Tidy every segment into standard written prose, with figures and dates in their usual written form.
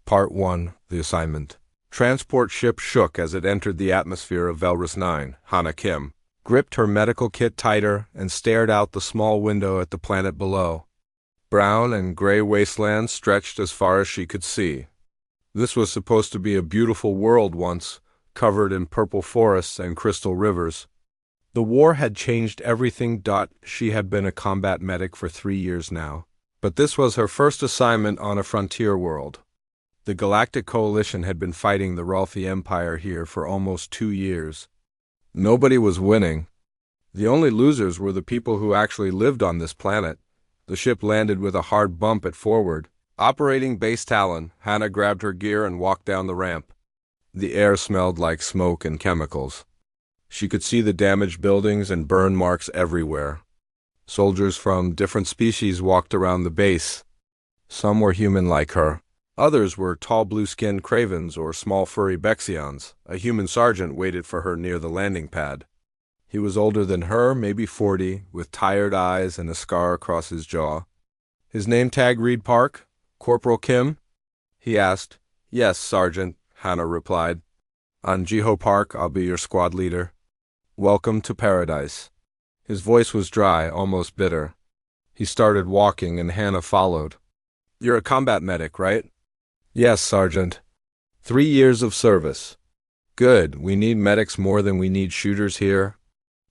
Part 1, The Assignment. Transport ship shook as it entered the atmosphere of Velrus 9. Hana Kim gripped her medical kit tighter and stared out the small window at the planet below. Brown and gray wastelands stretched as far as she could see. This was supposed to be a beautiful world once, covered in purple forests and crystal rivers. The war had changed everything. She had been a combat medic for 3 years now, but this was her first assignment on a frontier world. The Galactic Coalition had been fighting the Ralphie Empire here for almost 2 years. Nobody was winning. The only losers were the people who actually lived on this planet. The ship landed with a hard bump at forward. Operating base Talon, Hana grabbed her gear and walked down the ramp. The air smelled like smoke and chemicals. She could see the damaged buildings and burn marks everywhere. Soldiers from different species walked around the base. Some were human like her. Others were tall blue-skinned cravens or small furry Bexions. A human sergeant waited for her near the landing pad. He was older than her, maybe 40, with tired eyes and a scar across his jaw. His name tag read Park? Corporal Kim? He asked. Yes, Sergeant, Hana replied. On Jiho Park, I'll be your squad leader. Welcome to paradise. His voice was dry, almost bitter. He started walking and Hana followed. You're a combat medic, right? Yes, Sergeant. 3 years of service. Good, we need medics more than we need shooters here.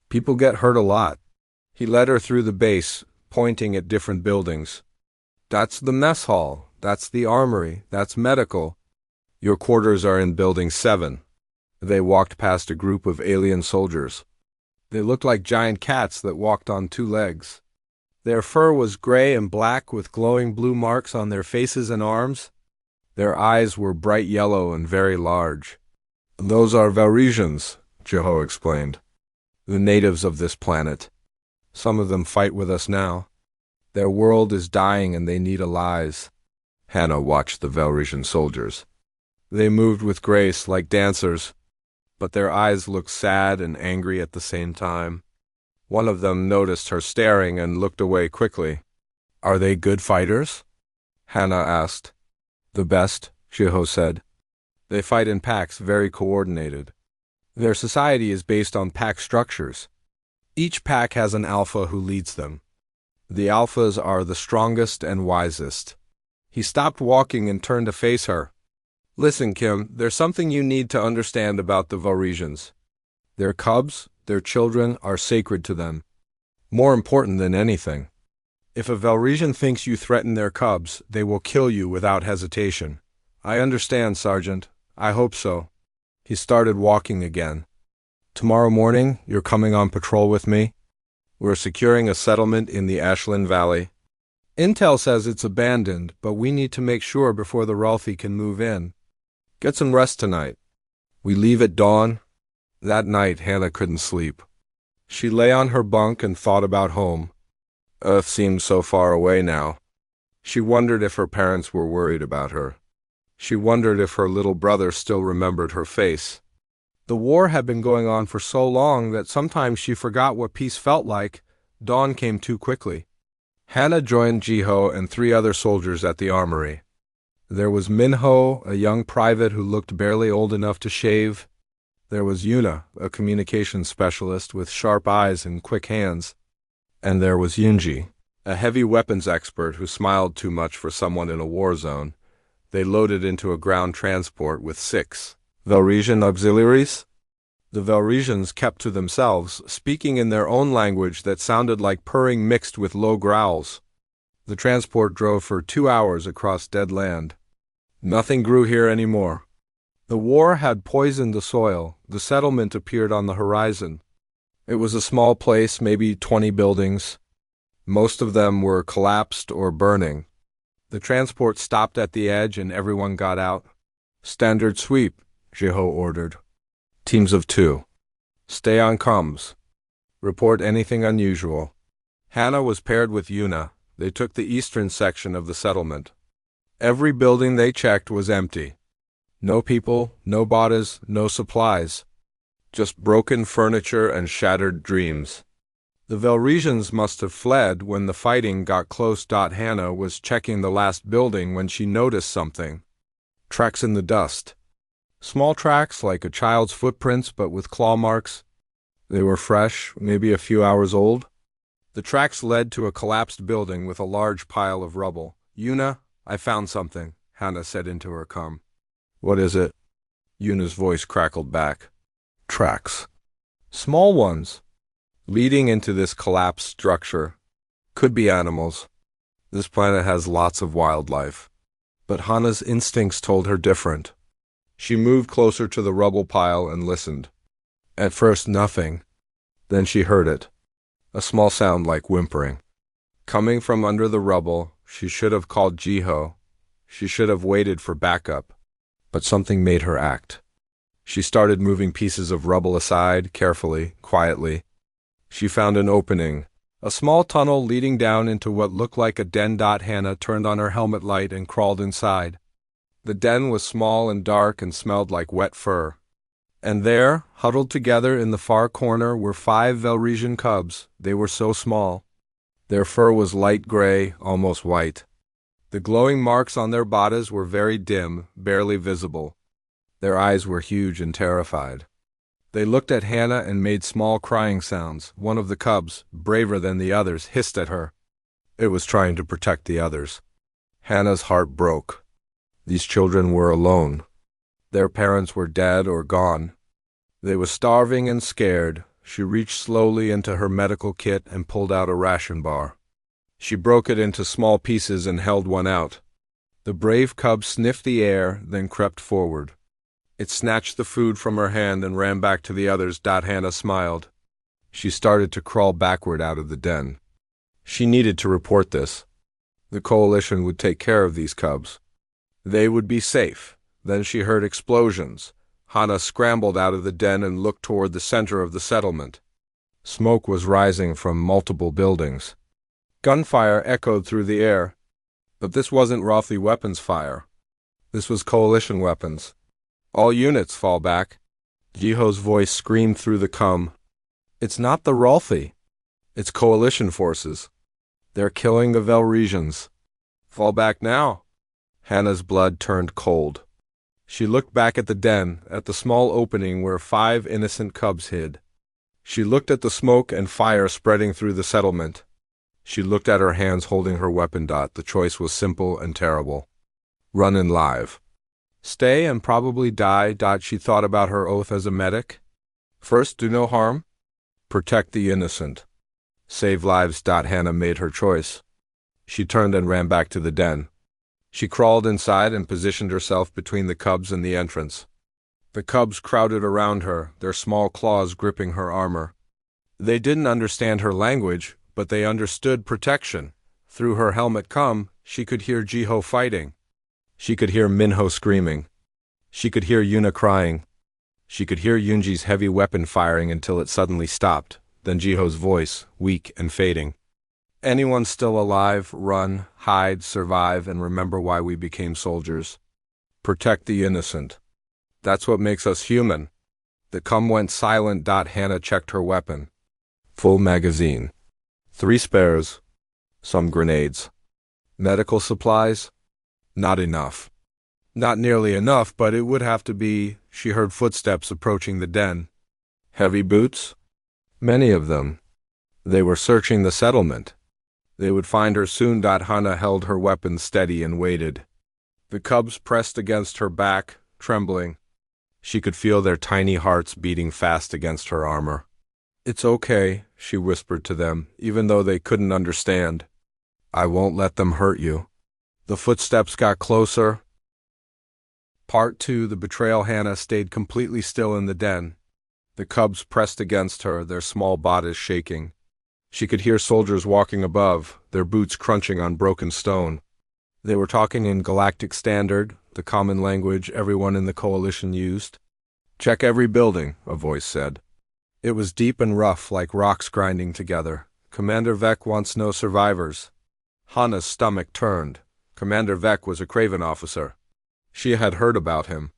People get hurt a lot. He led her through the base, pointing at different buildings. That's the mess hall. That's the armory. That's medical. Your quarters are in Building 7. They walked past a group of alien soldiers. They looked like giant cats that walked on 2 legs. Their fur was gray and black with glowing blue marks on their faces and arms. Their eyes were bright yellow and very large. Those are Valresians, Jiho explained. The natives of this planet. Some of them fight with us now. Their world is dying and they need allies. Hana watched the Valresian soldiers. They moved with grace like dancers, but their eyes looked sad and angry at the same time. One of them noticed her staring and looked away quickly. Are they good fighters? Hana asked. The best, Jiho said. They fight in packs, very coordinated. Their society is based on pack structures. Each pack has an alpha who leads them. The alphas are the strongest and wisest. He stopped walking and turned to face her. Listen, Kim, there's something you need to understand about the Valresians. Their cubs, their children, are sacred to them. More important than anything. If a Valresian thinks you threaten their cubs, they will kill you without hesitation. I understand, Sergeant. I hope so. He started walking again. Tomorrow morning, you're coming on patrol with me? We're securing a settlement in the Ashland Valley. Intel says it's abandoned, but we need to make sure before the Ralphie can move in. Get some rest tonight. We leave at dawn. That night, Hana couldn't sleep. She lay on her bunk and thought about home. Earth seemed so far away now. She wondered if her parents were worried about her. She wondered if her little brother still remembered her face. The war had been going on for so long that sometimes she forgot what peace felt like. Dawn came too quickly. Hana joined Jiho and 3 other soldiers at the armory. There was Minho, a young private who looked barely old enough to shave. There was Yuna, a communications specialist with sharp eyes and quick hands. And there was Yunji, a heavy weapons expert who smiled too much for someone in a war zone. They loaded into a ground transport with 6 Valresian auxiliaries. The Valresians kept to themselves, speaking in their own language that sounded like purring mixed with low growls. The transport drove for 2 hours across dead land. Nothing grew here anymore. The war had poisoned the soil. The settlement appeared on the horizon. It was a small place, maybe 20 buildings. Most of them were collapsed or burning. The transport stopped at the edge and everyone got out. Standard sweep, Jiho ordered. Teams of 2. Stay on comms. Report anything unusual. Hana was paired with Yuna. They took the eastern section of the settlement. Every building they checked was empty. No people, no bodies, no supplies. Just broken furniture and shattered dreams. The Valresians must have fled when the fighting got close. Hana was checking the last building when she noticed something. Tracks in the dust. Small tracks like a child's footprints but with claw marks. They were fresh, maybe a few hours old. The tracks led to a collapsed building with a large pile of rubble. "Yuna, I found something," Hannah said into her com. "What is it?" Yuna's voice crackled back. "Tracks. Small ones. Leading into this collapsed structure. Could be animals. This planet has lots of wildlife." But Hannah's instincts told her different. She moved closer to the rubble pile and listened. At first nothing. Then she heard it. A small sound like whimpering. Coming from under the rubble, she should have called Jiho. She should have waited for backup. But something made her act. She started moving pieces of rubble aside, carefully, quietly. She found an opening. A small tunnel leading down into what looked like a den. Hannah turned on her helmet light and crawled inside. The den was small and dark and smelled like wet fur. And there, huddled together in the far corner, were 5 Velresian cubs. They were so small. Their fur was light gray, almost white. The glowing marks on their bodies were very dim, barely visible. Their eyes were huge and terrified. They looked at Hannah and made small crying sounds. One of the cubs, braver than the others, hissed at her. It was trying to protect the others. Hannah's heart broke. These children were alone. Their parents were dead or gone. They were starving and scared. She reached slowly into her medical kit and pulled out a ration bar. She broke it into small pieces and held one out. The brave cub sniffed the air, then crept forward. It snatched the food from her hand and ran back to the others. Hannah smiled. She started to crawl backward out of the den. She needed to report this. The coalition would take care of these cubs. They would be safe. Then she heard explosions. Hannah scrambled out of the den and looked toward the center of the settlement. Smoke was rising from multiple buildings. Gunfire echoed through the air. But this wasn't Rothi weapons fire. This was coalition weapons. "All units fall back." Jiho's voice screamed through the cum. "It's not the Rothi. It's coalition forces. They're killing the Velresians. Fall back now." Hannah's blood turned cold. She looked back at the den, at the small opening where 5 innocent cubs hid. She looked at the smoke and fire spreading through the settlement. She looked at her hands holding her weapon. The choice was simple and terrible. Run and live. Stay and probably die. She thought about her oath as a medic. First, do no harm. Protect the innocent. Save lives. Hannah made her choice. She turned and ran back to the den. She crawled inside and positioned herself between the cubs and the entrance. The cubs crowded around her, their small claws gripping her armor. They didn't understand her language, but they understood protection. Through her helmet comm, she could hear Jiho fighting. She could hear Minho screaming. She could hear Yuna crying. She could hear Yunji's heavy weapon firing until it suddenly stopped, then Jiho's voice, weak and fading. "Anyone still alive, run, hide, survive, and remember why we became soldiers. Protect the innocent. That's what makes us human." The cum went silent. Hannah checked her weapon. Full magazine. 3 spares. Some grenades. Medical supplies? Not enough. Not nearly enough, but it would have to be. She heard footsteps approaching the den. Heavy boots? Many of them. They were searching the settlement. They would find her soon. Hannah held her weapon steady and waited. The cubs pressed against her back, trembling. She could feel their tiny hearts beating fast against her armor. "It's okay," she whispered to them, even though they couldn't understand. "I won't let them hurt you." The footsteps got closer. Part 2. The betrayal. Hannah stayed completely still in the den. The cubs pressed against her, their small bodies shaking. She could hear soldiers walking above, their boots crunching on broken stone. They were talking in Galactic Standard, the common language everyone in the coalition used. "Check every building," a voice said. It was deep and rough, like rocks grinding together. "Commander Vec wants no survivors." Hannah's stomach turned. Commander Vec was a Craven officer. She had heard about him.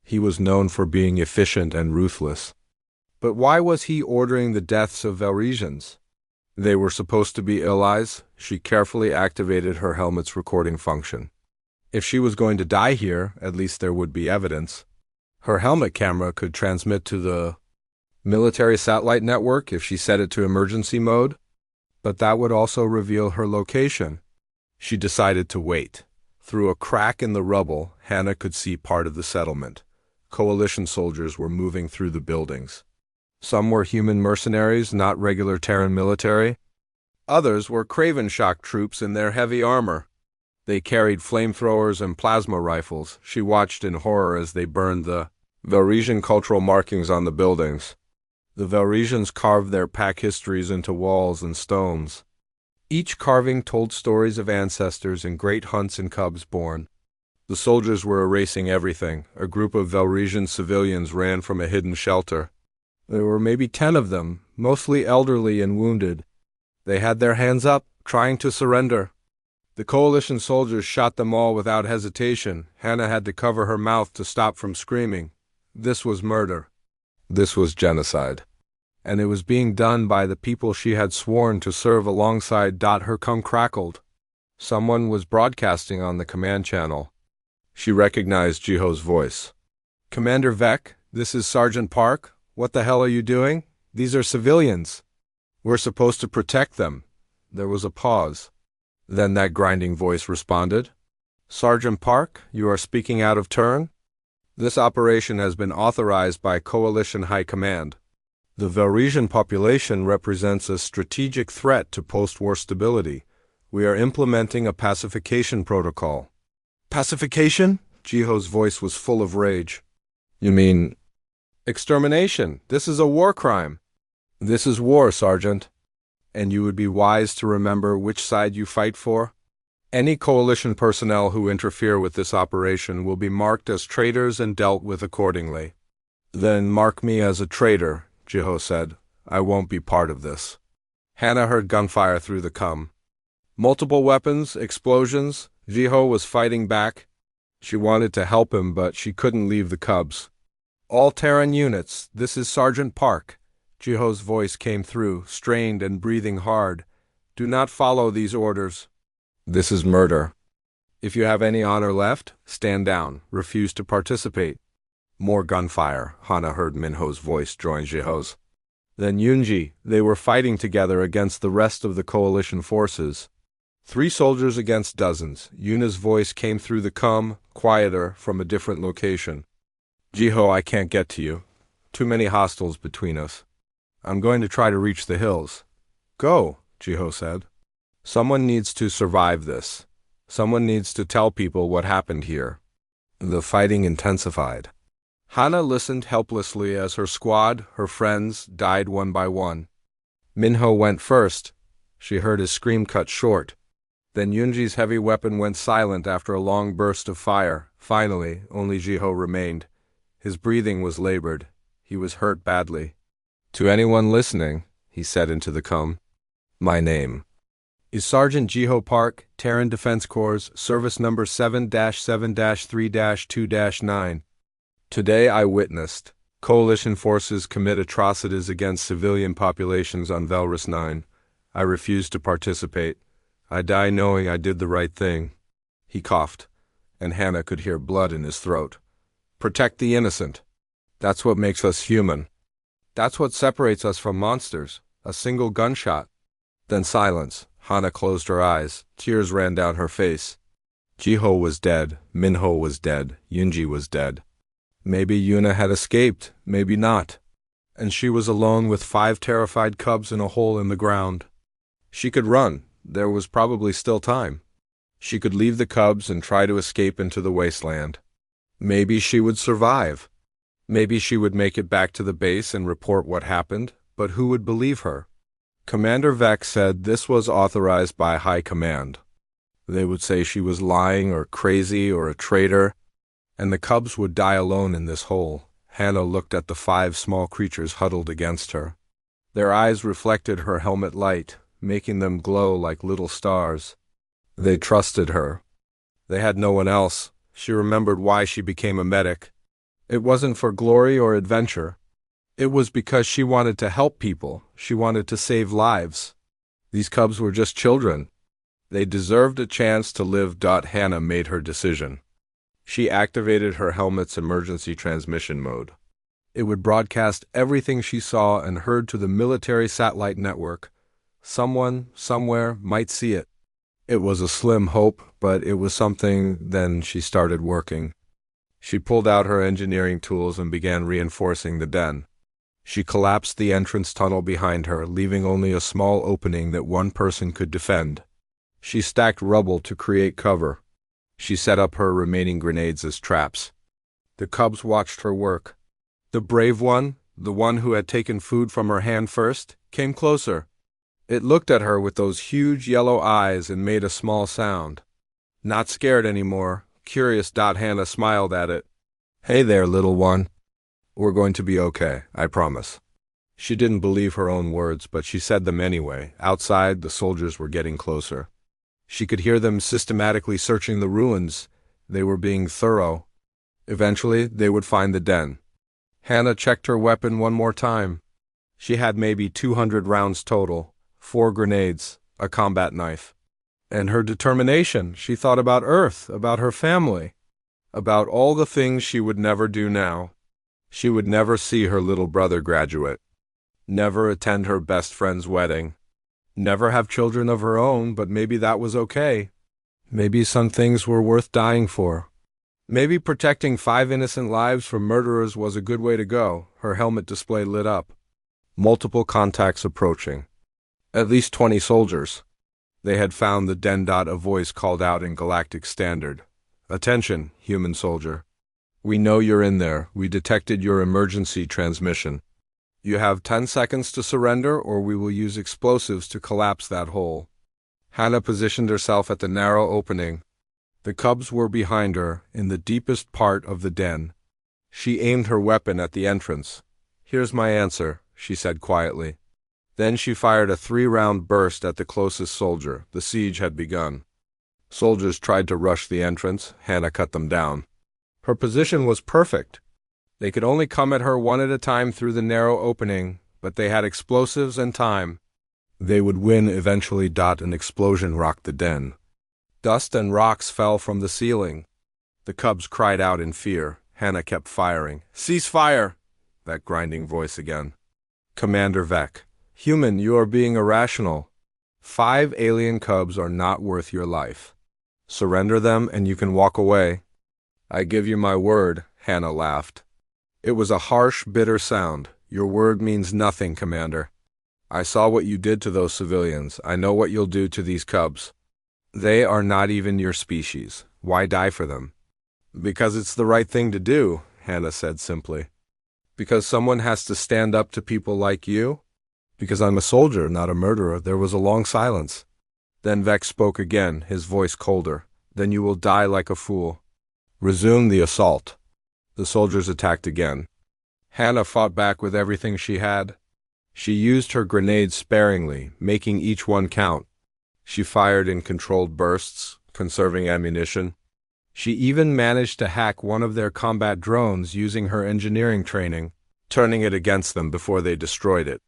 He was known for being efficient and ruthless. But why was he ordering the deaths of Velresians? They were supposed to be allies. She carefully activated her helmet's recording function. If she was going to die here, at least there would be evidence. Her helmet camera could transmit to the military satellite network if she set it to emergency mode, but that would also reveal her location. She decided to wait. Through a crack in the rubble, Hannah could see part of the settlement. Coalition soldiers were moving through the buildings. Some were human mercenaries, not regular Terran military. Others were Craven Shock troops in their heavy armor. They carried flamethrowers and plasma rifles. She watched in horror as they burned the Velresian cultural markings on the buildings. The Velresians carved their pack histories into walls and stones. Each carving told stories of ancestors and great hunts and cubs born. The soldiers were erasing everything. A group of Velresian civilians ran from a hidden shelter. There were maybe 10 of them, mostly elderly and wounded. They had their hands up, trying to surrender. The coalition soldiers shot them all without hesitation. Hannah had to cover her mouth to stop from screaming. This was murder. This was genocide. And it was being done by the people she had sworn to serve alongside. Her tongue crackled. Someone was broadcasting on the command channel. She recognized Jiho's voice. "Commander Vec, this is Sergeant Park. What the hell are you doing? These are civilians. We're supposed to protect them." There was a pause. Then that grinding voice responded. "Sergeant Park, you are speaking out of turn? This operation has been authorized by Coalition High Command. The Velresian population represents a strategic threat to post-war stability. We are implementing a pacification protocol." "Pacification?" Jiho's voice was full of rage. "You mean extermination? This is a war crime." "This is war, Sergeant. And you would be wise to remember which side you fight for. Any coalition personnel who interfere with this operation will be marked as traitors and dealt with accordingly." "Then mark me as a traitor," Jiho said. "I won't be part of this." Hannah heard gunfire through the comm. Multiple weapons, explosions. Jiho was fighting back. She wanted to help him, but she couldn't leave the cubs. "All Terran units, this is Sergeant Park." Jiho's voice came through, strained and breathing hard. "Do not follow these orders. This is murder. If you have any honor left, stand down. Refuse to participate." More gunfire. Hana heard Minho's voice join Jiho's. Then Yunji. They were fighting together against the rest of the coalition forces. 3 soldiers against dozens. Yuna's voice came through the comm, quieter, from a different location. "Jiho, I can't get to you. Too many hostiles between us. I'm going to try to reach the hills." "Go," Jiho said. "Someone needs to survive this. Someone needs to tell people what happened here." The fighting intensified. Hana listened helplessly as her squad, her friends, died one by one. Minho went first. She heard his scream cut short. Then Yunji's heavy weapon went silent after a long burst of fire. Finally, only Jiho remained. His breathing was labored. He was hurt badly. "To anyone listening," he said into the comm, "my name is Sergeant Jiho Park, Terran Defense Corps, Service Number 7-7-3-2-9. Today I witnessed Coalition forces commit atrocities against civilian populations on Velrus 9. I refuse to participate. I die knowing I did the right thing." He coughed, and Hannah could hear blood in his throat. "Protect the innocent. That's what makes us human. That's what separates us from monsters. A single gunshot." Then silence. Hana closed her eyes. Tears ran down her face. Jiho was dead. Minho was dead. Yunji was dead. Maybe Yuna had escaped. Maybe not. And she was alone with 5 terrified cubs in a hole in the ground. She could run. There was probably still time. She could leave the cubs and try to escape into the wasteland. Maybe she would survive. Maybe she would make it back to the base and report what happened, but who would believe her? Commander Vec said this was authorized by High Command. They would say she was lying or crazy or a traitor, and the cubs would die alone in this hole. Hannah looked at the 5 small creatures huddled against her. Their eyes reflected her helmet light, making them glow like little stars. They trusted her. They had no one else. She remembered why she became a medic. It wasn't for glory or adventure. It was because she wanted to help people. She wanted to save lives. These cubs were just children. They deserved a chance to live. Hannah made her decision. She activated her helmet's emergency transmission mode. It would broadcast everything she saw and heard to the military satellite network. Someone, somewhere, might see it. It was a slim hope, but it was something. Then she started working. She pulled out her engineering tools and began reinforcing the den. She collapsed the entrance tunnel behind her, leaving only a small opening that one person could defend. She stacked rubble to create cover. She set up her remaining grenades as traps. The cubs watched her work. The brave one, the one who had taken food from her hand first, came closer. It looked at her with those huge yellow eyes and made a small sound. Not scared anymore, curious. Hannah smiled at it. "Hey there, little one. We're going to be okay, I promise." She didn't believe her own words, but she said them anyway. Outside, the soldiers were getting closer. She could hear them systematically searching the ruins. They were being thorough. Eventually, they would find the den. Hannah checked her weapon one more time. She had maybe 200 rounds total, 4 grenades, a combat knife. And her determination, she thought about Earth, about her family, about all the things she would never do now. She would never see her little brother graduate, never attend her best friend's wedding, never have children of her own, but maybe that was okay. Maybe some things were worth dying for. Maybe protecting 5 innocent lives from murderers was a good way to go. Her helmet display lit up. Multiple contacts approaching. At least 20 soldiers. They had found the den. A voice called out in Galactic Standard. "Attention, human soldier. We know you're in there. We detected your emergency transmission. You have 10 seconds to surrender, or we will use explosives to collapse that hole." Hannah positioned herself at the narrow opening. The cubs were behind her, in the deepest part of the den. She aimed her weapon at the entrance. "Here's my answer," she said quietly. Then she fired a 3-round burst at the closest soldier. The siege had begun. Soldiers tried to rush the entrance. Hannah cut them down. Her position was perfect. They could only come at her one at a time through the narrow opening, but they had explosives and time. They would win eventually. An explosion rocked the den. Dust and rocks fell from the ceiling. The cubs cried out in fear. Hannah kept firing. "Cease fire!" That grinding voice again. "Commander Vec. Human, you are being irrational. 5 alien cubs are not worth your life. Surrender them and you can walk away." "I give you my word," Hannah laughed. It was a harsh, bitter sound. "Your word means nothing, Commander. I saw what you did to those civilians. I know what you'll do to these cubs. They are not even your species. Why die for them?" "Because it's the right thing to do," Hannah said simply. "Because someone has to stand up to people like you?" "Because I'm a soldier, not a murderer." There was a long silence. Then Vex spoke again, his voice colder. "Then you will die like a fool. Resume the assault." The soldiers attacked again. Hannah fought back with everything she had. She used her grenades sparingly, making each one count. She fired in controlled bursts, conserving ammunition. She even managed to hack one of their combat drones using her engineering training, turning it against them before they destroyed it.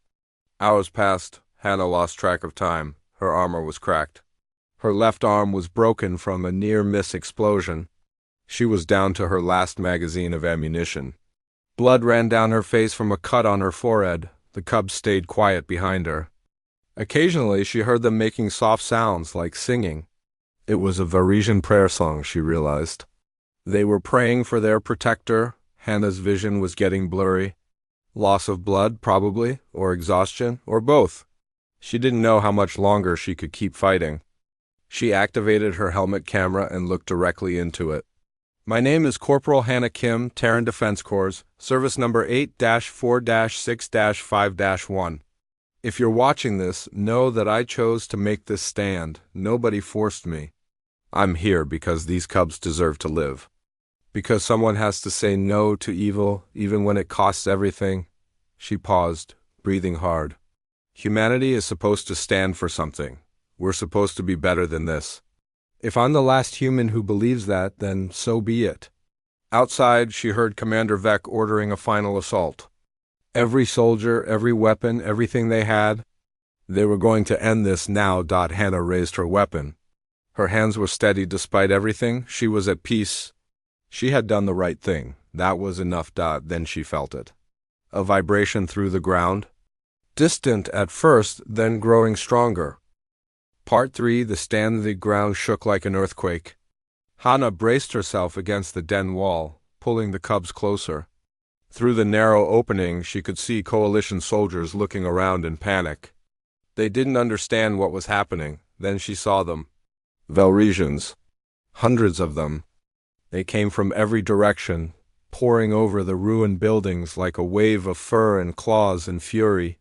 Hours passed. Hannah lost track of time. Her armor was cracked. Her left arm was broken from a near-miss explosion. She was down to her last magazine of ammunition. Blood ran down her face from a cut on her forehead. The cubs stayed quiet behind her. Occasionally, she heard them making soft sounds like singing. It was a Varisian prayer song, she realized. They were praying for their protector. Hannah's vision was getting blurry. Loss of blood, probably, or exhaustion, or both. She didn't know how much longer she could keep fighting. She activated her helmet camera and looked directly into it. "My name is Corporal Hannah Kim, Terran Defense Corps, service number 8-4-6-5-1. If you're watching this, know that I chose to make this stand. Nobody forced me. I'm here because these cubs deserve to live. Because someone has to say no to evil, even when it costs everything." She paused, breathing hard. "Humanity is supposed to stand for something. We're supposed to be better than this. If I'm the last human who believes that, then so be it." Outside, she heard Commander Vec ordering a final assault. Every soldier, every weapon, everything they had. They were going to end this now. Hannah raised her weapon. Her hands were steady despite everything. She was at peace. She had done the right thing. That was enough. Then she felt it. A vibration through the ground. Distant at first, then growing stronger. Part 3. The ground shook like an earthquake. Hana braced herself against the den wall, pulling the cubs closer. Through the narrow opening, she could see coalition soldiers looking around in panic. They didn't understand what was happening. Then she saw them. Velresians. Hundreds of them. They came from every direction, pouring over the ruined buildings like a wave of fur and claws in fury.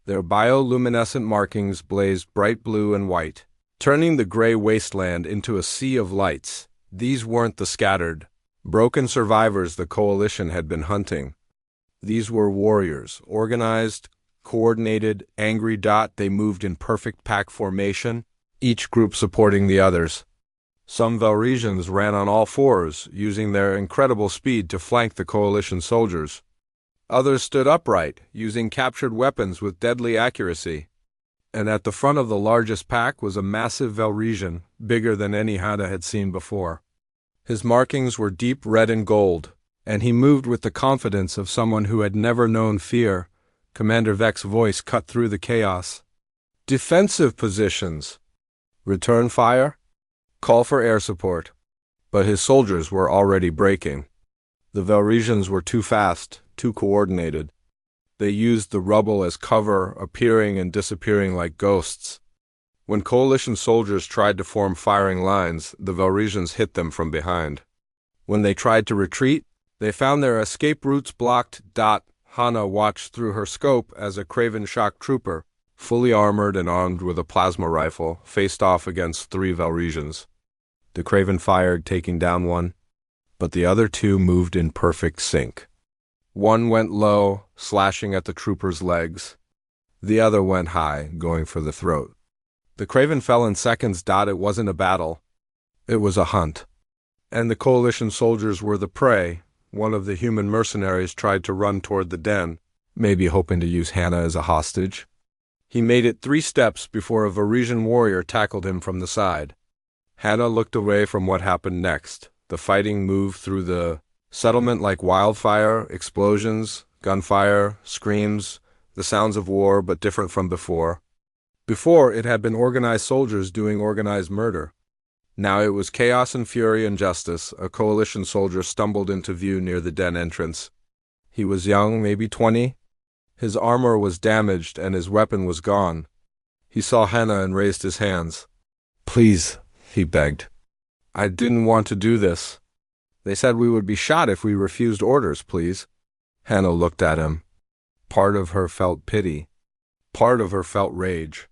Their bioluminescent markings blazed bright blue and white, turning the gray wasteland into a sea of lights. These weren't the scattered, broken survivors the coalition had been hunting. These were warriors, organized, coordinated, angry. They moved in perfect pack formation, each group supporting the others. Some Velresians ran on all fours, using their incredible speed to flank the coalition soldiers. Others stood upright, using captured weapons with deadly accuracy. And at the front of the largest pack was a massive Velresian, bigger than any Hana had seen before. His markings were deep red and gold, and he moved with the confidence of someone who had never known fear. Commander Vek's voice cut through the chaos. Defensive positions. Return fire. Call for air support. But his soldiers were already breaking. The Velresians were too fast, too coordinated. They used the rubble as cover, appearing and disappearing like ghosts. When coalition soldiers tried to form firing lines, the Velresians hit them from behind. When they tried to retreat, they found their escape routes blocked. Hana watched through her scope as a Craven shock trooper, fully armored and armed with a plasma rifle, faced off against 3 Velresians. The Craven fired, taking down one, but the other 2 moved in perfect sync. One went low, slashing at the trooper's legs. The other went high, going for the throat. The Craven fell in seconds. It wasn't a battle. It was a hunt. And the coalition soldiers were the prey. One of the human mercenaries tried to run toward the den, maybe hoping to use Hana as a hostage. He made it 3 steps before a Velresian warrior tackled him from the side. Hana looked away from what happened next. The fighting moved through the settlement like wildfire, explosions, gunfire, screams, the sounds of war, but different from before. Before, it had been organized soldiers doing organized murder. Now it was chaos and fury and justice. A coalition soldier stumbled into view near the den entrance. He was young, maybe 20. His armor was damaged and his weapon was gone. He saw Hana and raised his hands. "Please," he begged. "I didn't want to do this. They said we would be shot if we refused orders, please." Hana looked at him. Part of her felt pity. Part of her felt rage.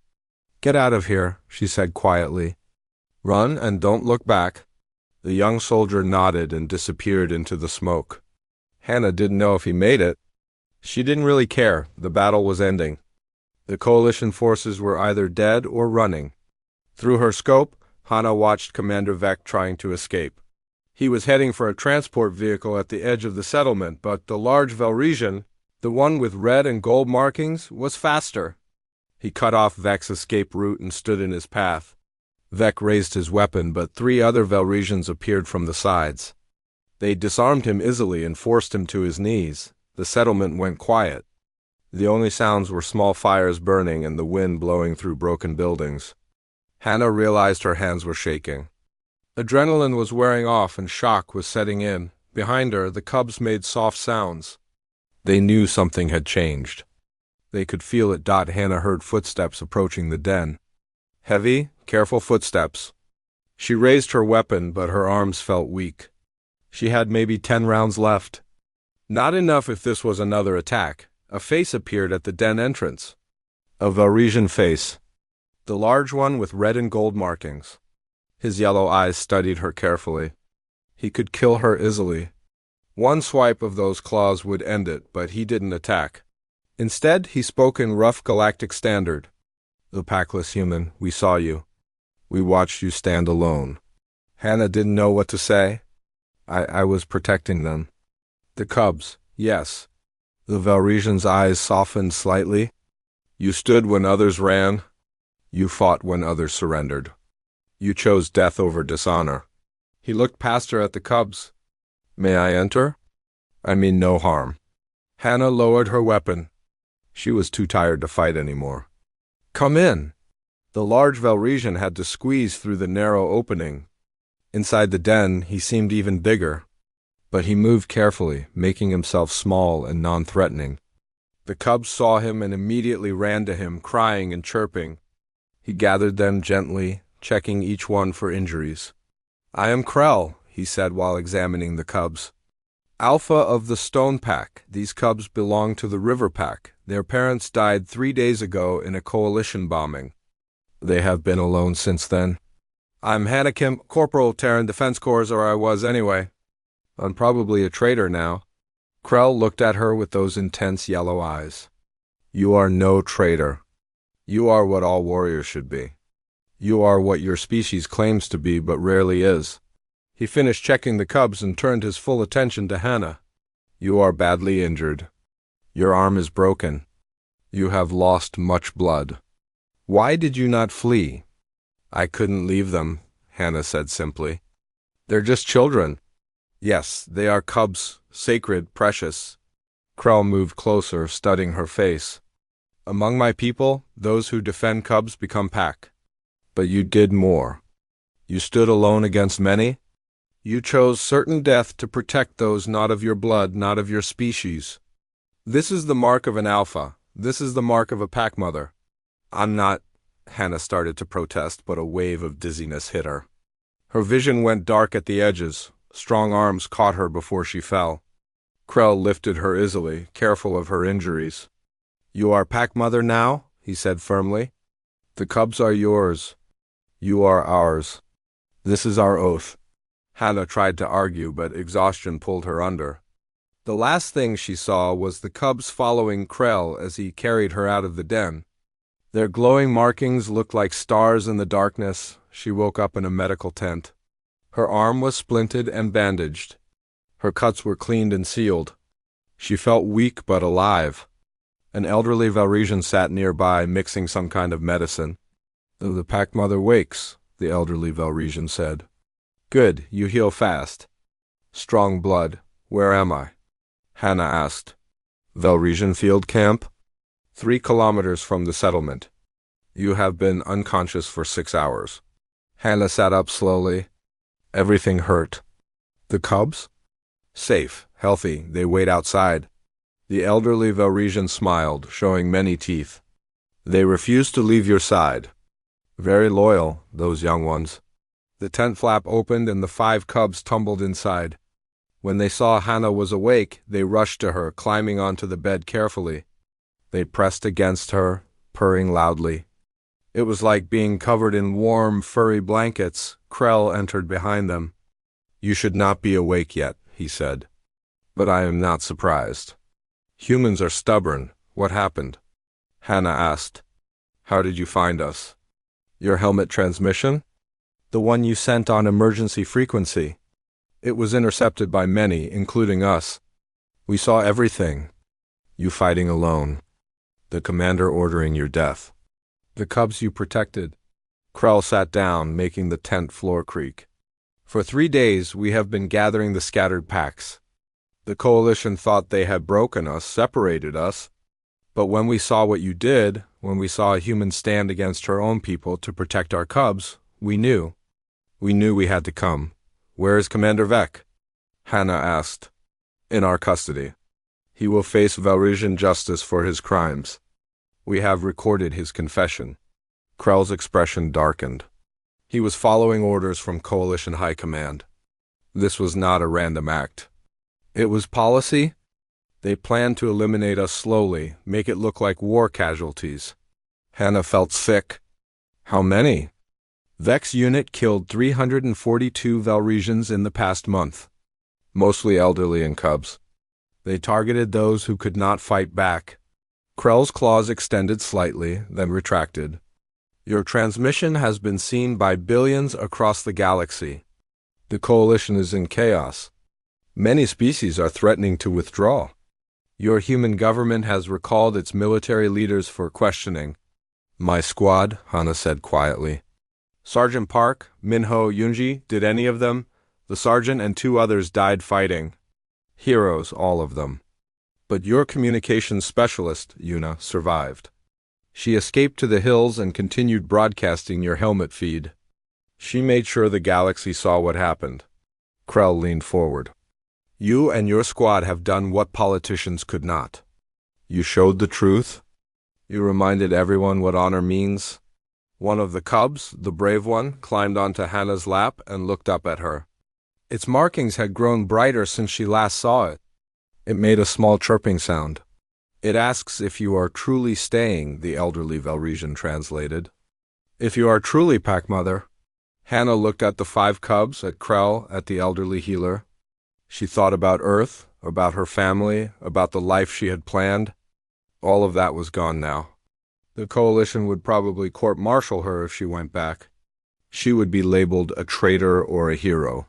"Get out of here," she said quietly. "Run and don't look back." The young soldier nodded and disappeared into the smoke. Hana didn't know if he made it. She didn't really care. The battle was ending. The coalition forces were either dead or running. Through her scope, Hana watched Commander Vek trying to escape. He was heading for a transport vehicle at the edge of the settlement, but the large Velresian, the one with red and gold markings, was faster. He cut off Vek's escape route and stood in his path. Vek raised his weapon, but 3 other Velresians appeared from the sides. They disarmed him easily and forced him to his knees. The settlement went quiet. The only sounds were small fires burning and the wind blowing through broken buildings. Hana realized her hands were shaking. Adrenaline was wearing off and shock was setting in. Behind her, the cubs made soft sounds. They knew something had changed. They could feel it. Hana heard footsteps approaching the den. Heavy, careful footsteps. She raised her weapon, but her arms felt weak. She had maybe 10 rounds left. Not enough if this was another attack. A face appeared at the den entrance. A Velresian face. The large one with red and gold markings. His yellow eyes studied her carefully. He could kill her easily. One swipe of those claws would end it, but he didn't attack. Instead, he spoke in rough galactic standard. "The packless human, we saw you. We watched you stand alone." Hana didn't know what to say. I was protecting them. The cubs, yes. The Velresian's eyes softened slightly. "You stood when others ran. You fought when others surrendered." You chose death over dishonor. He looked past her at the cubs. May I enter? I mean no harm. Hannah lowered her weapon. She was too tired to fight anymore. Come in. The large Velresian had to squeeze through the narrow opening. Inside the den, he seemed even bigger. But he moved carefully, making himself small and non-threatening. The cubs saw him and immediately ran to him, crying and chirping. He gathered them gently, checking each one for injuries. I am Krell, he said while examining the cubs. Alpha of the Stone Pack. These cubs belong to the River Pack. Their parents died 3 days ago in a coalition bombing. They have been alone since then. I'm Hanakim, Corporal Terran Defense Corps, or I was anyway. I'm probably a traitor now. Krell looked at her with those intense yellow eyes. You are no traitor. You are what all warriors should be. You are what your species claims to be but rarely is. He finished checking the cubs and turned his full attention to Hannah. You are badly injured. Your arm is broken. You have lost much blood. Why did you not flee? I couldn't leave them, Hannah said simply. They're just children. Yes, they are cubs, sacred, precious. Krell moved closer, studying her face. Among my people, those who defend cubs become pack. But you did more. You stood alone against many. You chose certain death to protect those not of your blood, not of your species. This is the mark of an alpha. This is the mark of a pack mother. I'm not... Hannah started to protest, but a wave of dizziness hit her. Her vision went dark at the edges. Strong arms caught her before she fell. Krell lifted her easily, careful of her injuries. You are pack mother now, he said firmly. The cubs are yours. You are ours. This is our oath. Hannah tried to argue, but exhaustion pulled her under. The last thing she saw was the cubs following Krell as he carried her out of the den. Their glowing markings looked like stars in the darkness. She woke up in a medical tent. Her arm was splinted and bandaged. Her cuts were cleaned and sealed. She felt weak but alive. An elderly Velresian sat nearby, mixing some kind of medicine. The pack mother wakes, the elderly Velresian said. Good, you heal fast. Strong blood. Where am I? Hannah asked. Velresian Field Camp? 3 kilometers from the settlement. You have been unconscious for 6 hours. Hannah sat up slowly. Everything hurt. The cubs? Safe, healthy, they wait outside. The elderly Velresian smiled, showing many teeth. They refuse to leave your side. Very loyal, those young ones. The tent flap opened and the 5 cubs tumbled inside. When they saw Hannah was awake, they rushed to her, climbing onto the bed carefully. They pressed against her, purring loudly. It was like being covered in warm, furry blankets. Krell entered behind them. You should not be awake yet, he said. But I am not surprised. Humans are stubborn. What happened? Hannah asked. How did you find us? Your helmet transmission? The one you sent on emergency frequency. It was intercepted by many, including us. We saw everything. You fighting alone. The commander ordering your death. The cubs you protected. Krell sat down, making the tent floor creak. For 3 days we have been gathering the scattered packs. The coalition thought they had broken us, separated us. But when we saw what you did, when we saw a human stand against her own people to protect our cubs, we knew. We knew we had to come. Where is Commander Vec? Hannah asked. In our custody. He will face Velresian justice for his crimes. We have recorded his confession. Krell's expression darkened. He was following orders from Coalition High Command. This was not a random act. It was policy. They planned to eliminate us slowly, make it look like war casualties. Hannah felt sick. How many? Vec's unit killed 342 Velresians in the past month. Mostly elderly and cubs. They targeted those who could not fight back. Krell's claws extended slightly, then retracted. Your transmission has been seen by billions across the galaxy. The coalition is in chaos. Many species are threatening to withdraw. Your human government has recalled its military leaders for questioning. My squad, Hannah said quietly. Sergeant Park, Minho, Yunji, did any of them? The sergeant and 2 others died fighting. Heroes, all of them. But your communications specialist, Yuna, survived. She escaped to the hills and continued broadcasting your helmet feed. She made sure the galaxy saw what happened. Krell leaned forward. You and your squad have done what politicians could not. You showed the truth. You reminded everyone what honor means. One of the cubs, the brave one, climbed onto Hannah's lap and looked up at her. Its markings had grown brighter since she last saw it. It made a small chirping sound. It asks if you are truly staying, the elderly Velresian translated. If you are truly, Pack Mother. Hannah looked at the 5 cubs, at Krell, at the elderly healer. She thought about Earth, about her family, about the life she had planned. All of that was gone now. The Coalition would probably court-martial her if she went back. She would be labeled a traitor or a hero,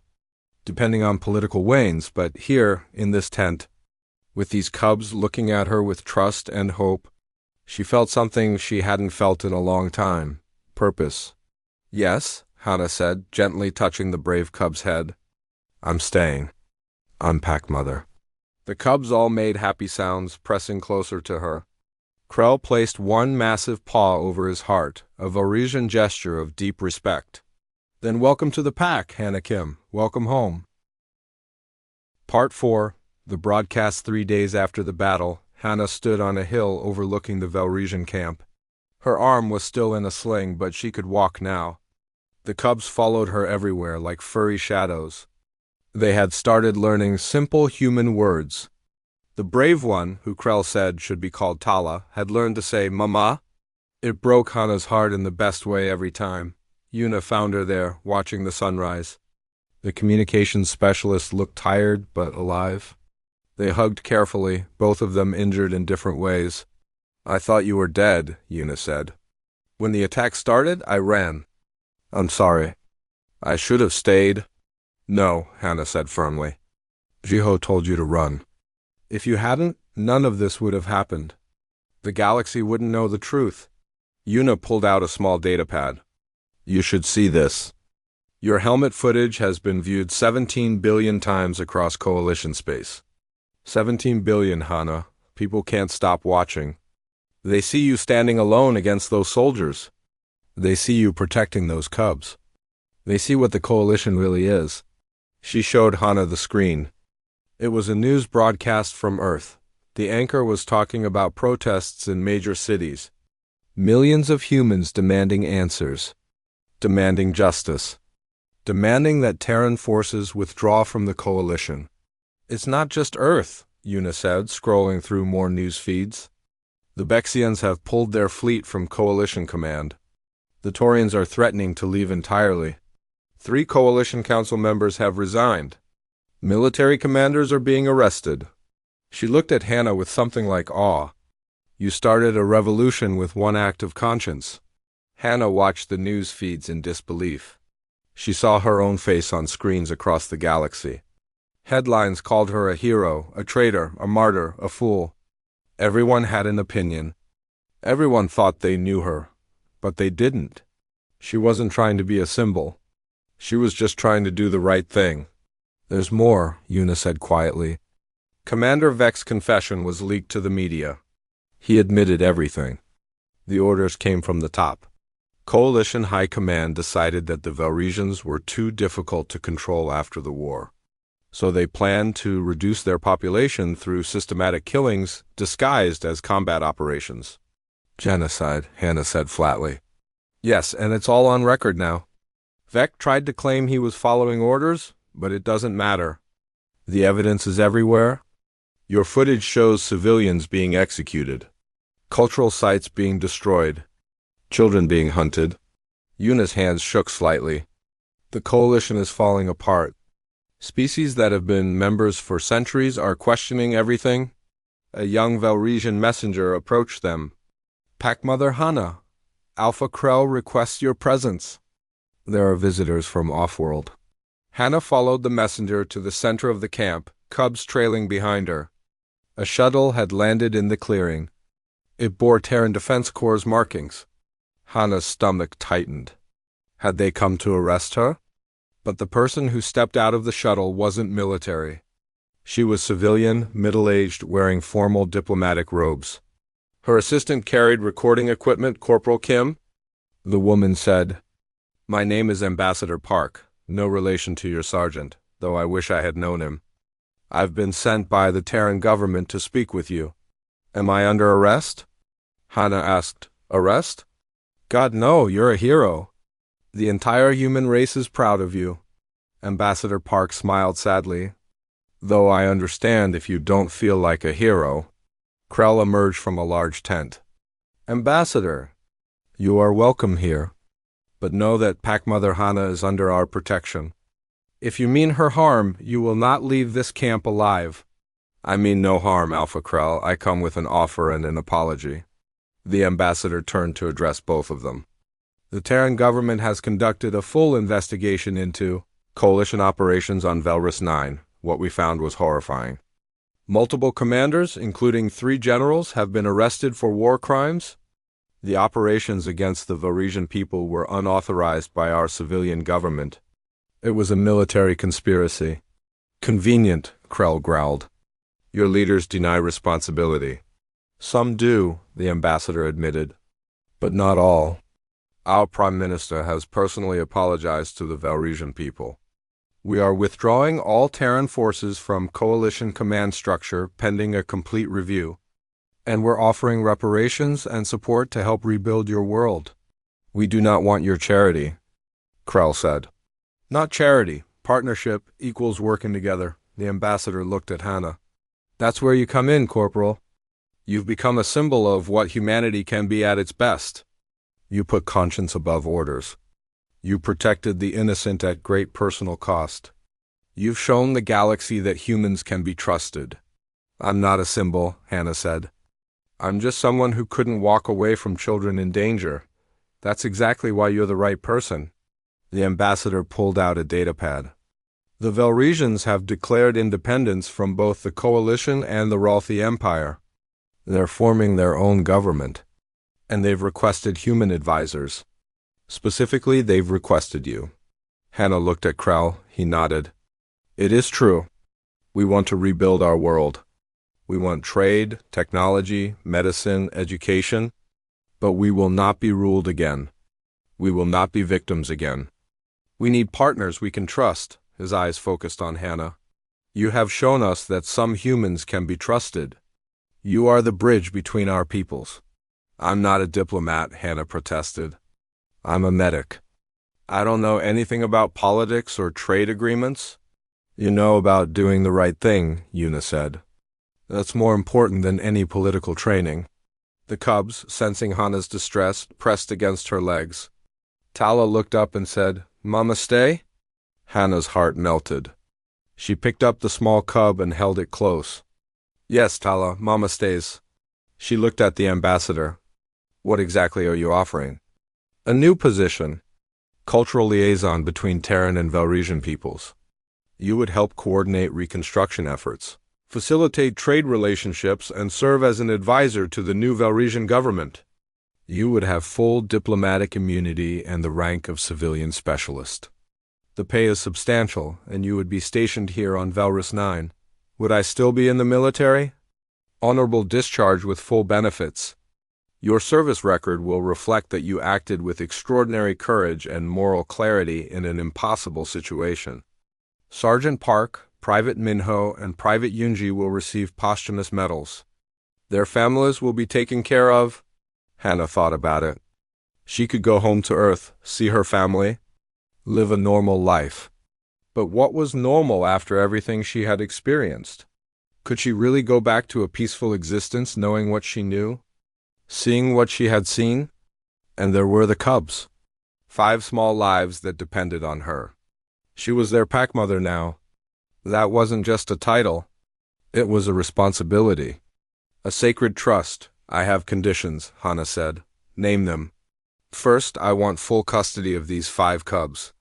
depending on political wanes, but here, in this tent, with these cubs looking at her with trust and hope, she felt something she hadn't felt in a long time. Purpose. Yes, Hannah said, gently touching the brave cub's head. I'm staying. I'm Pack Mother. The cubs all made happy sounds, pressing closer to her. Krell placed one massive paw over his heart, a Velresian gesture of deep respect. Then welcome to the pack, Hannah Kim. Welcome home. Part 4. The broadcast 3 days after the battle, Hannah stood on a hill overlooking the Velresian camp. Her arm was still in a sling, but she could walk now. The cubs followed her everywhere like furry shadows. They had started learning simple human words. The brave one, who Krell said should be called Tala, had learned to say Mama. It broke Hannah's heart in the best way every time. Yuna found her there, watching the sunrise. The communications specialist looked tired but alive. They hugged carefully, both of them injured in different ways. I thought you were dead, Yuna said. When the attack started, I ran. I'm sorry. I should have stayed. No, Hannah said firmly. Jiho told you to run. If you hadn't, none of this would have happened. The galaxy wouldn't know the truth. Yuna pulled out a small datapad. You should see this. Your helmet footage has been viewed 17 billion times across Coalition space. 17 billion, Hannah. People can't stop watching. They see you standing alone against those soldiers. They see you protecting those cubs. They see what the Coalition really is. She showed Hannah the screen. It was a news broadcast from Earth. The anchor was talking about protests in major cities. Millions of humans demanding answers. Demanding justice. Demanding that Terran forces withdraw from the Coalition. It's not just Earth, Yuna said, scrolling through more news feeds. The Bexians have pulled their fleet from Coalition command. The Taurians are threatening to leave entirely. 3 Coalition Council members have resigned. Military commanders are being arrested. She looked at Hannah with something like awe. You started a revolution with one act of conscience. Hannah watched the news feeds in disbelief. She saw her own face on screens across the galaxy. Headlines called her a hero, a traitor, a martyr, a fool. Everyone had an opinion. Everyone thought they knew her, but they didn't. She wasn't trying to be a symbol. She was just trying to do the right thing. There's more, Yuna said quietly. Commander Vex's confession was leaked to the media. He admitted everything. The orders came from the top. Coalition High Command decided that the Velresians were too difficult to control after the war. So they planned to reduce their population through systematic killings disguised as combat operations. Genocide, Hannah said flatly. Yes, and it's all on record now. Vex tried to claim he was following orders, but it doesn't matter. The evidence is everywhere. Your footage shows civilians being executed, cultural sites being destroyed, children being hunted. Yuna's hands shook slightly. The Coalition is falling apart. Species that have been members for centuries are questioning everything. A young Velresian messenger approached them. Pack Mother Hannah, Alpha Krell requests your presence. There are visitors from off-world. Hannah followed the messenger to the center of the camp, cubs trailing behind her. A shuttle had landed in the clearing. It bore Terran Defense Corps' markings. Hannah's stomach tightened. Had they come to arrest her? But the person who stepped out of the shuttle wasn't military. She was civilian, middle-aged, wearing formal diplomatic robes. Her assistant carried recording equipment. Corporal Kim? The woman said, "My name is Ambassador Park, no relation to your sergeant, though I wish I had known him. I've been sent by the Terran government to speak with you." "Am I under arrest?" Hannah asked. "Arrest? God, no, you're a hero. The entire human race is proud of you." Ambassador Park smiled sadly. "Though I understand if you don't feel like a hero." Krell emerged from a large tent. "Ambassador, you are welcome here, but know that Packmother Hannah is under our protection. If you mean her harm, you will not leave this camp alive." "I mean no harm, Alpha Krell. I come with an offer and an apology." The ambassador turned to address both of them. "The Terran government has conducted a full investigation into coalition operations on Velrus 9. What we found was horrifying. Multiple commanders, including 3 generals, have been arrested for war crimes. The operations against the Varisian people were unauthorized by our civilian government. It was a military conspiracy." "Convenient," Krell growled. "Your leaders deny responsibility." "Some do," the ambassador admitted, "but not all. Our Prime Minister has personally apologized to the Valresian people. We are withdrawing all Terran forces from coalition command structure pending a complete review, and we're offering reparations and support to help rebuild your world." "We do not want your charity," Krell said. "Not charity. Partnership equals working together." The ambassador looked at Hannah. "That's where you come in, Corporal. You've become a symbol of what humanity can be at its best. You put conscience above orders. You protected the innocent at great personal cost. You've shown the galaxy that humans can be trusted." "I'm not a symbol," Hannah said. "I'm just someone who couldn't walk away from children in danger. That's exactly why you're the right person." The ambassador pulled out a datapad. "The Velresians have declared independence from both the Coalition and the Ralthi Empire. They're forming their own government, and they've requested human advisors. Specifically, they've requested you." Hannah looked at Krell. He nodded. "It is true. We want to rebuild our world. We want trade, technology, medicine, education, but we will not be ruled again. We will not be victims again. We need partners we can trust." His eyes focused on Hannah. "You have shown us that some humans can be trusted. You are the bridge between our peoples." "I'm not a diplomat," Hannah protested. "I'm a medic. I don't know anything about politics or trade agreements." "You know about doing the right thing," Una said. "That's more important than any political training." The cubs, sensing Hannah's distress, pressed against her legs. Tala looked up and said, "Mama, stay?" Hannah's heart melted. She picked up the small cub and held it close. "Yes, Tala, Mama stays." She looked at the ambassador. "What exactly are you offering?" "A new position. Cultural liaison between Terran and Velresian peoples. You would help coordinate reconstruction efforts, facilitate trade relationships, and serve as an advisor to the new Velresian government. You would have full diplomatic immunity and the rank of civilian specialist. The pay is substantial, and you would be stationed here on Velrus 9. Would I still be in the military? Honorable discharge with full benefits. Your service record will reflect that you acted with extraordinary courage and moral clarity in an impossible situation. Sergeant Park, Private Minho, and Private Yunji will receive posthumous medals. Their families will be taken care of." Hannah thought about it. She could go home to Earth, see her family, live a normal life. But what was normal after everything she had experienced? Could she really go back to a peaceful existence knowing what she knew? Seeing what she had seen? And there were the cubs. 5 small lives that depended on her. She was their pack mother now. That wasn't just a title. It was a responsibility. A sacred trust. "I have conditions," Hannah said. "Name them." "First, I want full custody of these 5 cubs.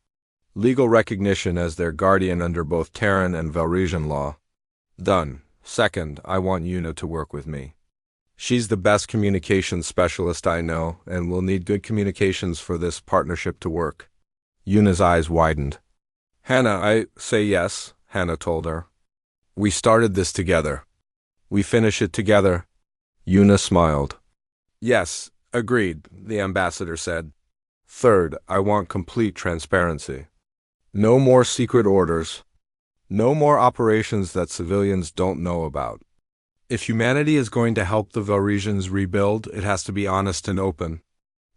Legal recognition as their guardian under both Terran and Velresian law." "Done." "Second, I want Una to work with me. She's the best communications specialist I know, and will need good communications for this partnership to work. Yuna's eyes widened. Hannah, I say yes, Hannah told her. We started this together. We finish it together. Yuna smiled. Yes, agreed, the ambassador said. Third, I want complete transparency. No more secret orders. No more operations that civilians don't know about. If humanity is going to help the Velresians rebuild, it has to be honest and open.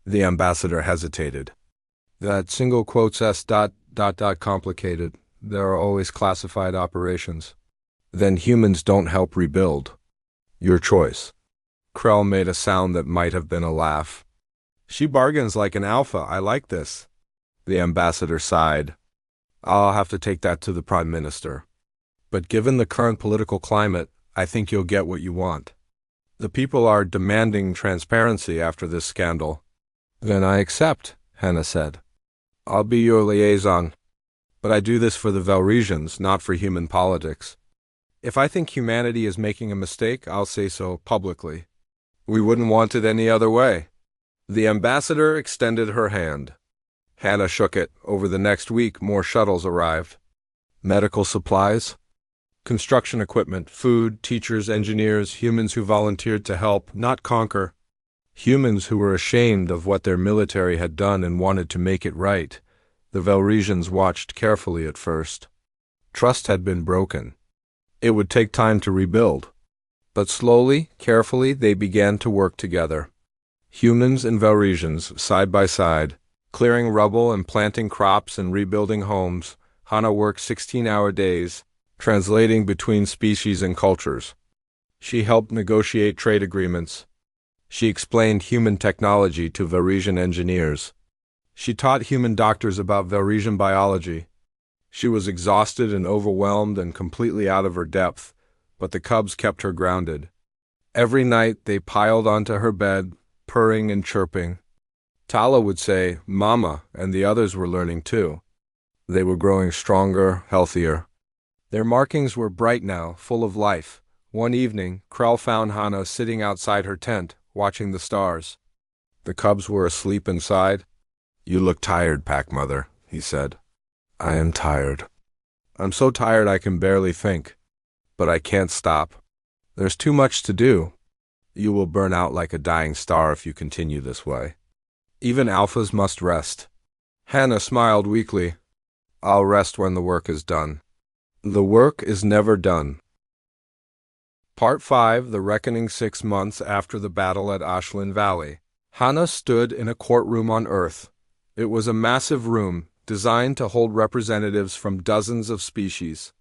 The ambassador hesitated. That single quotes S ... complicated. There are always classified operations. Then humans don't help rebuild. Your choice. Krell made a sound that might have been a laugh. She bargains like an alpha. I like this. The ambassador sighed. I'll have to take that to the Prime Minister. But given the current political climate, I think you'll get what you want. The people are demanding transparency after this scandal. Then I accept, Hannah said. I'll be your liaison. But I do this for the Velresians, not for human politics. If I think humanity is making a mistake, I'll say so publicly. We wouldn't want it any other way. The ambassador extended her hand. Hannah shook it. Over the next week, more shuttles arrived. Medical supplies, construction equipment, food, teachers, engineers, humans who volunteered to help, not conquer. Humans who were ashamed of what their military had done and wanted to make it right. The Velresians watched carefully at first. Trust had been broken. It would take time to rebuild. But slowly, carefully, they began to work together. Humans and Velresians, side by side, clearing rubble and planting crops and rebuilding homes. Hannah worked 16-hour days, translating between species and cultures. She helped negotiate trade agreements. She explained human technology to Velresian engineers. She taught human doctors about Velresian biology. She was exhausted and overwhelmed and completely out of her depth, but the cubs kept her grounded. Every night they piled onto her bed, purring and chirping. Tala would say, Mama, and the others were learning too. They were growing stronger, healthier. Their markings were bright now, full of life. One evening, Krell found Hannah sitting outside her tent, watching the stars. The cubs were asleep inside. You look tired, Pack Mother, he said. I am tired. I'm so tired I can barely think. But I can't stop. There's too much to do. You will burn out like a dying star if you continue this way. Even alphas must rest. Hannah smiled weakly. I'll rest when the work is done. The work is never done. Part 5, The Reckoning. 6 months after the battle at Ashlyn Valley. Hannah stood in a courtroom on Earth. It was a massive room, designed to hold representatives from dozens of species.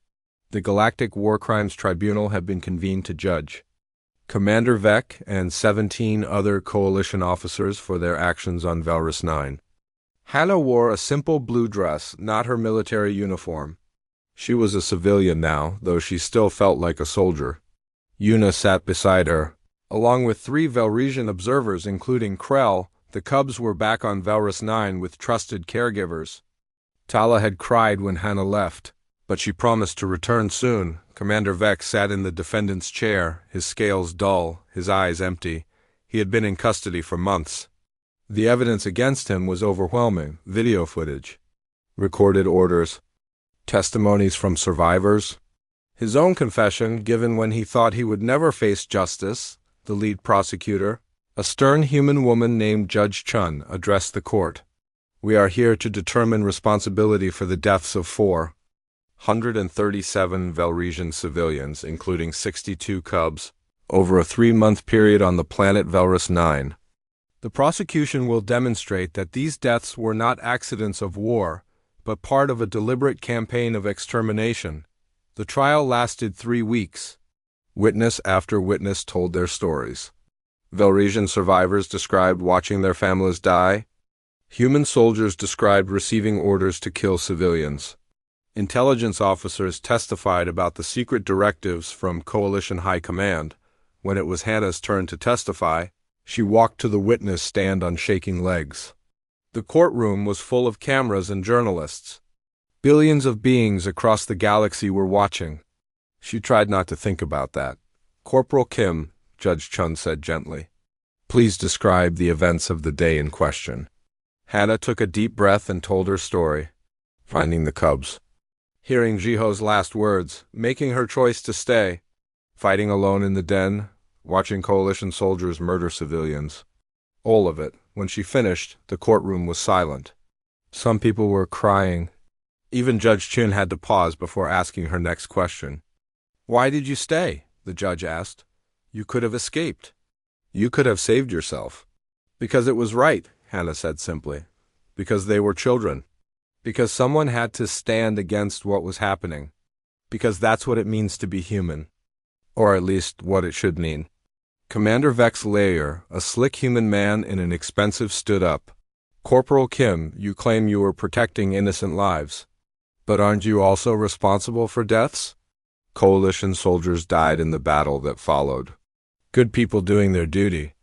The Galactic War Crimes Tribunal had been convened to judge Commander Vec and 17 other Coalition officers for their actions on Velrus 9. Hannah wore a simple blue dress, not her military uniform. She was a civilian now, though she still felt like a soldier. Yuna sat beside her. Along with 3 Velresian observers, including Krell, the cubs were back on Velrus 9 with trusted caregivers. Tala had cried when Hannah left, but she promised to return soon. Commander Vec sat in the defendant's chair, his scales dull, his eyes empty. He had been in custody for months. The evidence against him was overwhelming. Video footage, recorded orders, testimonies from survivors. His own confession, given when he thought he would never face justice. The lead prosecutor, a stern human woman named Judge Chun, addressed the court. We are here to determine responsibility for the deaths of 437 Velresian civilians, including 62 cubs, over a 3-month period on the planet Velrus 9. The prosecution will demonstrate that these deaths were not accidents of war, but part of a deliberate campaign of extermination. The trial lasted 3 weeks. Witness after witness told their stories. Velresian survivors described watching their families die. Human soldiers described receiving orders to kill civilians. Intelligence officers testified about the secret directives from Coalition High Command. When it was Hannah's turn to testify, she walked to the witness stand on shaking legs. The courtroom was full of cameras and journalists. Billions of beings across the galaxy were watching. She tried not to think about that. Corporal Kim, Judge Chun said gently, please describe the events of the day in question. Hannah took a deep breath and told her story. Finding the cubs. Hearing Jiho's last words, making her choice to stay. Fighting alone in the den, watching coalition soldiers murder civilians. All of it. When she finished, the courtroom was silent. Some people were crying. Even Judge Chun had to pause before asking her next question. "Why did you stay?" the judge asked. "You could have escaped. You could have saved yourself." "Because it was right," Hannah said simply. "Because they were children. Because someone had to stand against what was happening. Because that's what it means to be human. Or at least what it should mean." Commander Vex Layer, a slick human man in an expensive, stood up. "Corporal Kim, you claim you were protecting innocent lives. But aren't you also responsible for deaths? Coalition soldiers died in the battle that followed. Good people doing their duty."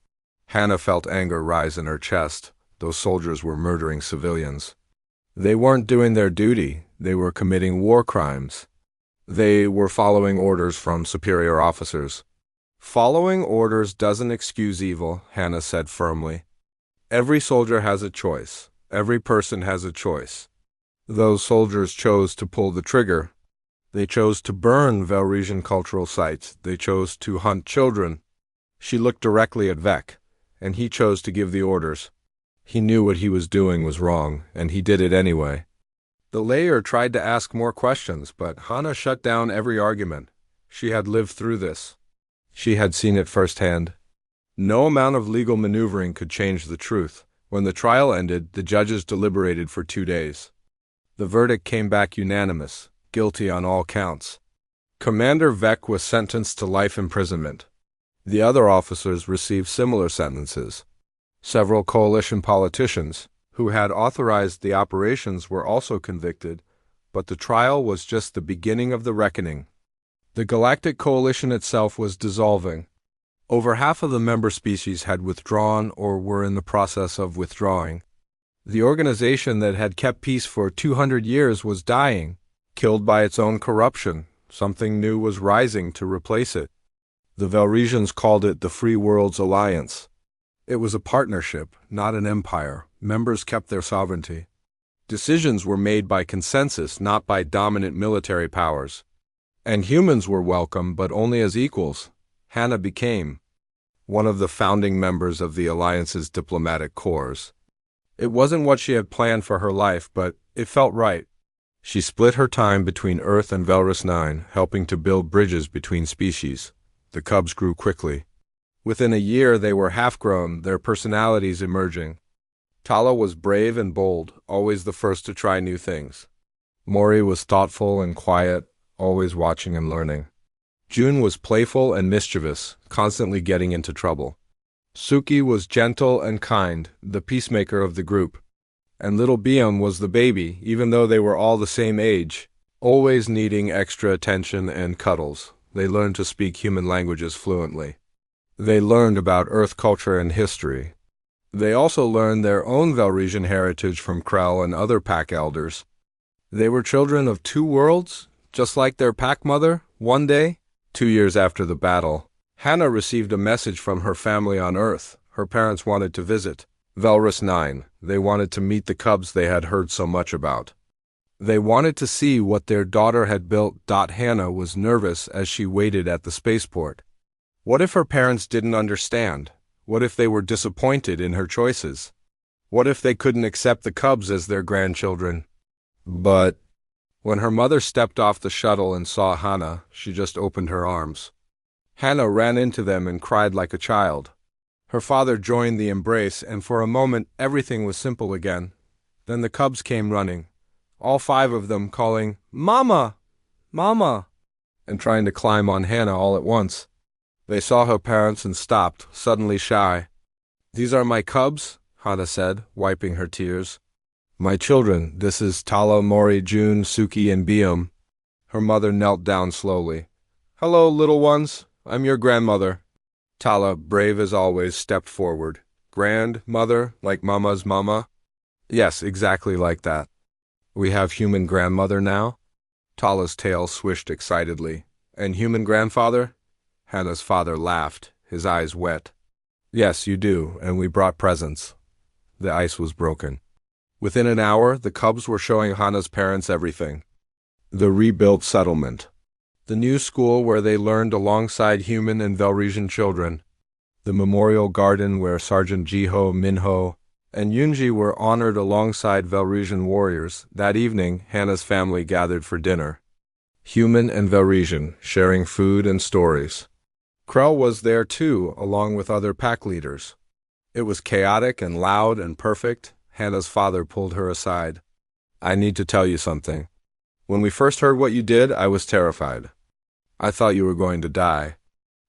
Hannah felt anger rise in her chest. Those soldiers were murdering civilians. They weren't doing their duty. They were committing war crimes. They were following orders from superior officers. "Following orders doesn't excuse evil," Hannah said firmly. "Every soldier has a choice. Every person has a choice. Those soldiers chose to pull the trigger. They chose to burn Velresian cultural sites. They chose to hunt children." She looked directly at Vec, and he chose to give the orders. He knew what he was doing was wrong, and he did it anyway. The Layer tried to ask more questions, but Hannah shut down every argument. She had lived through this. She had seen it firsthand. No amount of legal maneuvering could change the truth. When the trial ended, the judges deliberated for 2 days. The verdict came back unanimous, guilty on all counts. Commander Vec was sentenced to life imprisonment. The other officers received similar sentences. Several coalition politicians, who had authorized the operations, were also convicted, but the trial was just the beginning of the reckoning. The Galactic Coalition itself was dissolving. Over half of the member species had withdrawn or were in the process of withdrawing. The organization that had kept peace for 200 years was dying, killed by its own corruption. Something new was rising to replace it. The Velresians called it the Free Worlds Alliance. It was a partnership, not an empire. Members kept their sovereignty. Decisions were made by consensus, not by dominant military powers. And humans were welcome, but only as equals. Hannah became one of the founding members of the Alliance's diplomatic corps. It wasn't what she had planned for her life, but it felt right. She split her time between Earth and Velrus 9, helping to build bridges between species. The cubs grew quickly. Within a year, they were half-grown, their personalities emerging. Tala was brave and bold, always the first to try new things. Mori was thoughtful and quiet, always watching and learning. June was playful and mischievous, constantly getting into trouble. Suki was gentle and kind, the peacemaker of the group. And little Biam was the baby, even though they were all the same age, always needing extra attention and cuddles. They learned to speak human languages fluently. They learned about Earth culture and history. They also learned their own Velresian heritage from Krell and other pack elders. They were children of 2 worlds, just like their pack mother. One day, 2 years after the battle, Hannah received a message from her family on Earth. Her parents wanted to visit Velrus 9. They wanted to meet the cubs they had heard so much about. They wanted to see what their daughter had built. Hannah was nervous as she waited at the spaceport. What if her parents didn't understand? What if they were disappointed in her choices? What if they couldn't accept the cubs as their grandchildren? But when her mother stepped off the shuttle and saw Hannah, she just opened her arms. Hannah ran into them and cried like a child. Her father joined the embrace, and for a moment everything was simple again. Then the cubs came running, all 5 of them calling, "Mama! Mama!" and trying to climb on Hannah all at once. They saw her parents and stopped, suddenly shy. "These are my cubs," Hannah said, wiping her tears. "My children, this is Tala, Mori, June, Suki, and Biam." Her mother knelt down slowly. "Hello, little ones. I'm your grandmother." Tala, brave as always, stepped forward. "Grandmother, like Mama's mama?" "Yes, exactly like that." "We have human grandmother now?" Tala's tail swished excitedly. "And human grandfather?" Hannah's father laughed, his eyes wet. "Yes, you do, and we brought presents." The ice was broken. Within an hour, the cubs were showing Hana's parents everything. The rebuilt settlement. The new school where they learned alongside human and Velrisian children. The memorial garden where Sergeant Jiho, Minho, and Yunji were honored alongside Velrisian warriors. That evening, Hana's family gathered for dinner. Human and Velrisian, sharing food and stories. Krell was there too, along with other pack leaders. It was chaotic and loud and perfect. Hana's father pulled her aside. "I need to tell you something. When we first heard what you did, I was terrified. I thought you were going to die.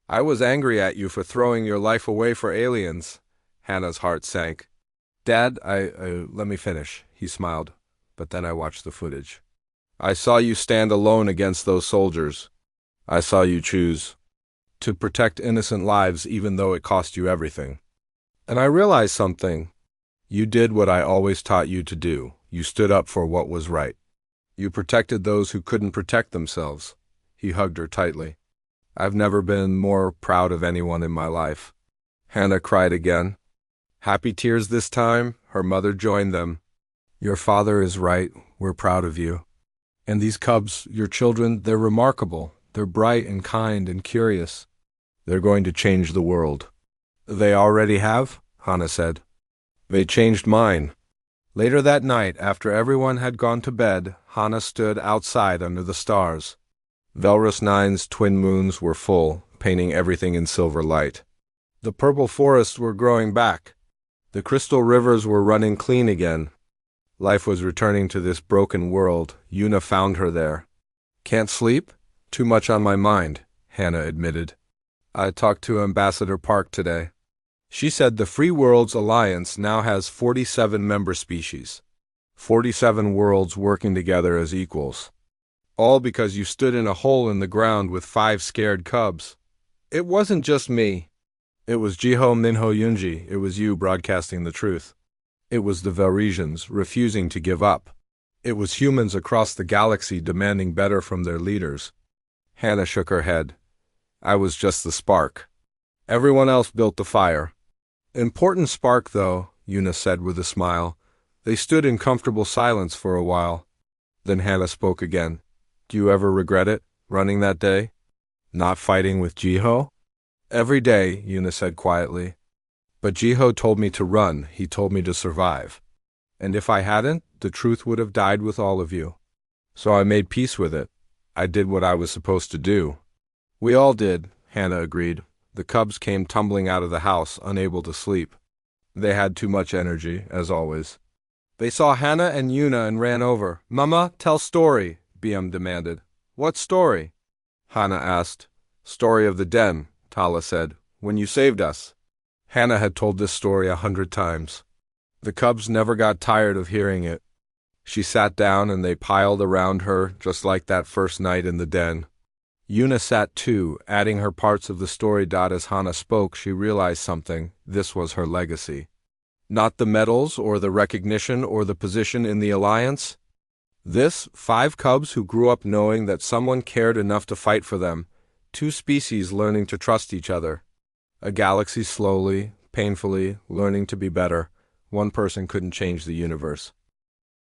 I was angry at you for throwing your life away for aliens." Hana's heart sank. "Dad, let me finish," he smiled, but then I watched the footage. "I saw you stand alone against those soldiers. I saw you choose to protect innocent lives even though it cost you everything. And I realized something. You did what I always taught you to do. You stood up for what was right. You protected those who couldn't protect themselves." He hugged her tightly. "I've never been more proud of anyone in my life." Hana cried again. Happy tears this time. Her mother joined them. "Your father is right. We're proud of you. And these cubs, your children, they're remarkable. They're bright and kind and curious. They're going to change the world." "They already have?" Hana said. "They changed mine." Later that night, after everyone had gone to bed, Hana stood outside under the stars. Velrus 9's twin moons were full, painting everything in silver light. The purple forests were growing back. The crystal rivers were running clean again. Life was returning to this broken world. Yuna found her there. "Can't sleep? Too much on my mind," Hana admitted. "I talked to Ambassador Park today. She said the Free Worlds Alliance now has 47 member species. 47 worlds working together as equals. All because you stood in a hole in the ground with 5 scared cubs. It wasn't just me. It was Jiho, Minho, Yunji. It was you broadcasting the truth. It was the Velrisians refusing to give up. It was humans across the galaxy demanding better from their leaders." Hana shook her head. "I was just the spark. Everyone else built the fire." "Important spark, though," Yuna said with a smile. They stood in comfortable silence for a while. Then Hana spoke again. "Do you ever regret it, running that day? Not fighting with Jiho?" "Every day," Yuna said quietly. "But Jiho told me to run. He told me to survive. And if I hadn't, the truth would have died with all of you. So I made peace with it. I did what I was supposed to do." "We all did," Hana agreed. The cubs came tumbling out of the house, unable to sleep. They had too much energy, as always. They saw Hana and Yuna and ran over. "Mama, tell story," BM demanded. "What story?" Hana asked. "Story of the den," Tala said. "When you saved us." Hana had told this story 100 times. The cubs never got tired of hearing it. She sat down and they piled around her, just like that first night in the den. Yuna sat too, adding her parts of the story. As Hana spoke, she realized something. This was her legacy. Not the medals or the recognition or the position in the Alliance. This, 5 cubs who grew up knowing that someone cared enough to fight for them. 2 species learning to trust each other. A galaxy slowly, painfully, learning to be better. One person couldn't change the universe.